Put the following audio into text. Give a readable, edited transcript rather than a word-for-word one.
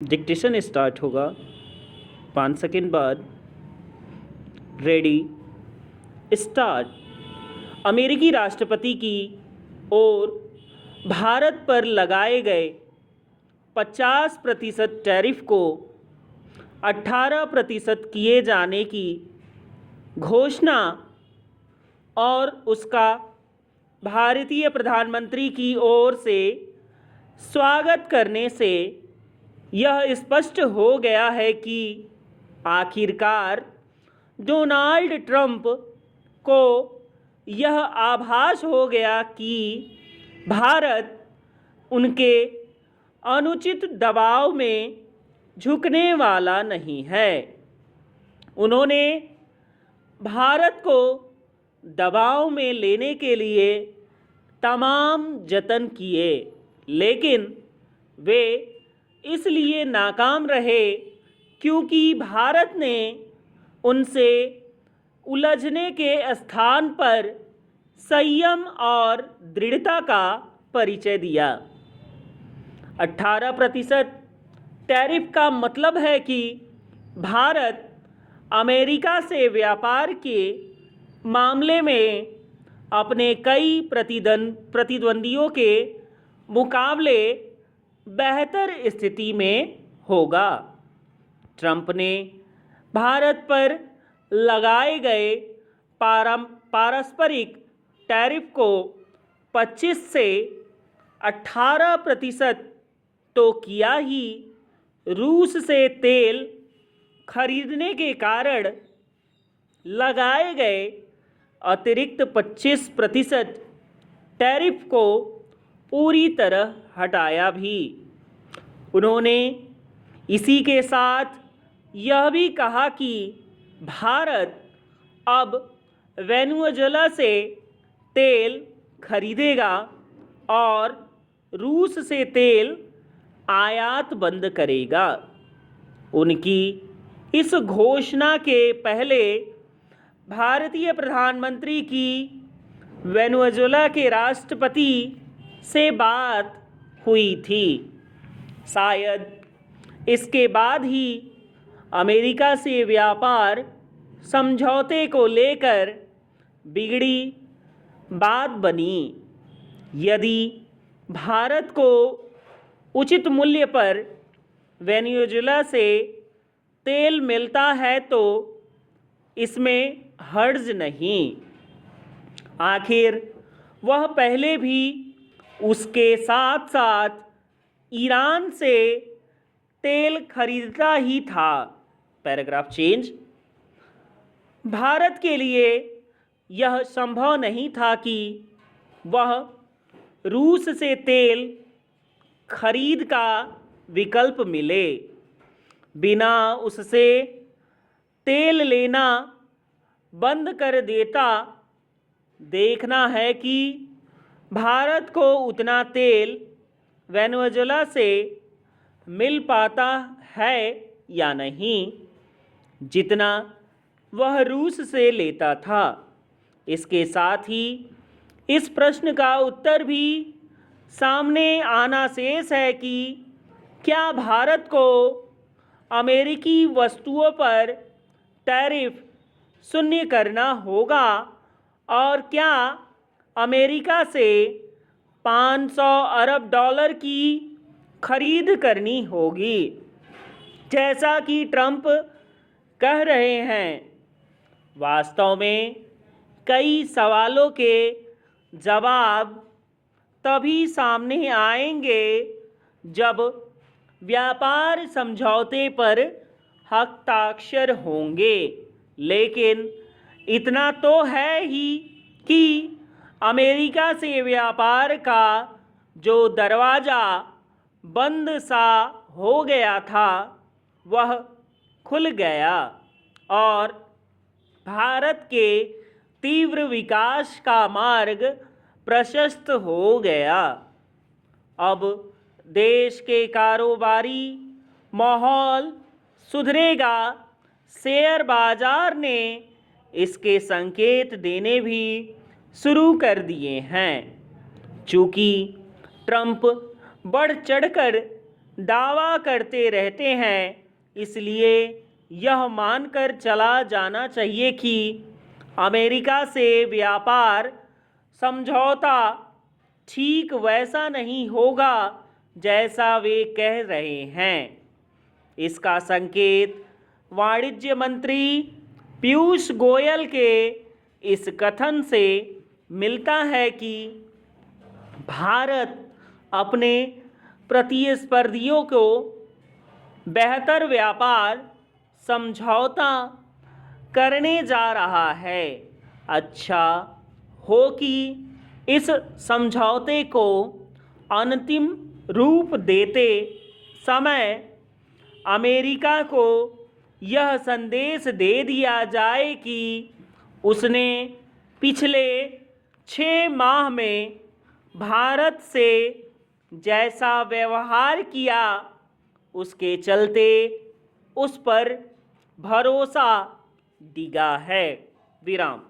Dictation start होगा 5 second बाद। Ready start. अमेरिकी राष्ट्रपति की ओर भारत पर लगाए गए 50% टैरिफ को 18% किए जाने की घोषणा और उसका भारतीय प्रधानमंत्री की ओर से स्वागत करने से यह स्पष्ट हो गया है कि आखिरकार डोनाल्ड ट्रंप को यह आभास हो गया कि भारत उनके अनुचित दबाव में झुकने वाला नहीं है। उन्होंने भारत को दबाव में लेने के लिए तमाम जतन किए, लेकिन वे इसलिए नाकाम रहे क्योंकि भारत ने उनसे उलझने के स्थान पर संयम और दृढ़ता का परिचय दिया। 18% टैरिफ का मतलब है कि भारत अमेरिका से व्यापार के मामले में अपने कई प्रतिद्वंदियों के मुकाबले बेहतर स्थिति में होगा। ट्रंप ने भारत पर लगाए गए पारस्परिक टैरिफ को 25 से 18% तो किया ही, रूस से तेल खरीदने के कारण लगाए गए अतिरिक्त 25% टैरिफ को पूरी तरह हटाया भी। उन्होंने इसी के साथ यह भी कहा कि भारत अब वेनेजुएला से तेल खरीदेगा और रूस से तेल आयात बंद करेगा। उनकी इस घोषणा के पहले भारतीय प्रधानमंत्री की वेनेजुएला के राष्ट्रपति से बात हुई थी। शायद इसके बाद ही अमेरिका से व्यापार समझौते को लेकर बिगड़ी बात बनी। यदि भारत को उचित मूल्य पर वेनेजुएला से तेल मिलता है तो इसमें हर्ज नहीं। आखिर वह पहले भी उसके साथ साथ ईरान से तेल खरीदता ही था। Paragraph change. भारत के लिए यह संभव नहीं था कि वह रूस से तेल खरीद का विकल्प मिले। बिना उससे तेल लेना बंद कर देता, देखना है कि भारत को उतना तेल वेनेजुएला से मिल पाता है या नहीं जितना वह रूस से लेता था। इसके साथ ही इस प्रश्न का उत्तर भी सामने आना शेष है कि क्या भारत को अमेरिकी वस्तुओं पर टैरिफ शून्य करना होगा और क्या अमेरिका से 500 अरब डॉलर की खरीद करनी होगी, जैसा कि ट्रंप कह रहे हैं। वास्तव में कई सवालों के जवाब तभी सामने आएंगे जब व्यापार समझौते पर हस्ताक्षर होंगे, लेकिन इतना तो है ही कि अमेरिका से व्यापार का जो दरवाज़ा बंद सा हो गया था वह खुल गया और भारत के तीव्र विकास का मार्ग प्रशस्त हो गया। अब देश के कारोबारी माहौल सुधरेगा। शेयर बाजार ने इसके संकेत देने भी शुरू कर दिए हैं। चूँकि ट्रंप बढ़ चढ़कर दावा करते रहते हैं, इसलिए यह मानकर चला जाना चाहिए कि अमेरिका से व्यापार समझौता ठीक वैसा नहीं होगा जैसा वे कह रहे हैं। इसका संकेत वाणिज्य मंत्री पीयूष गोयल के इस कथन से मिलता है कि भारत अपने प्रतिस्पर्धियों को बेहतर व्यापार समझौता करने जा रहा है। अच्छा हो कि इस समझौते को अंतिम रूप देते समय अमेरिका को यह संदेश दे दिया जाए कि उसने पिछले 6 माह में भारत से जैसा व्यवहार किया उसके चलते उस पर भरोसा डिगा है। विराम।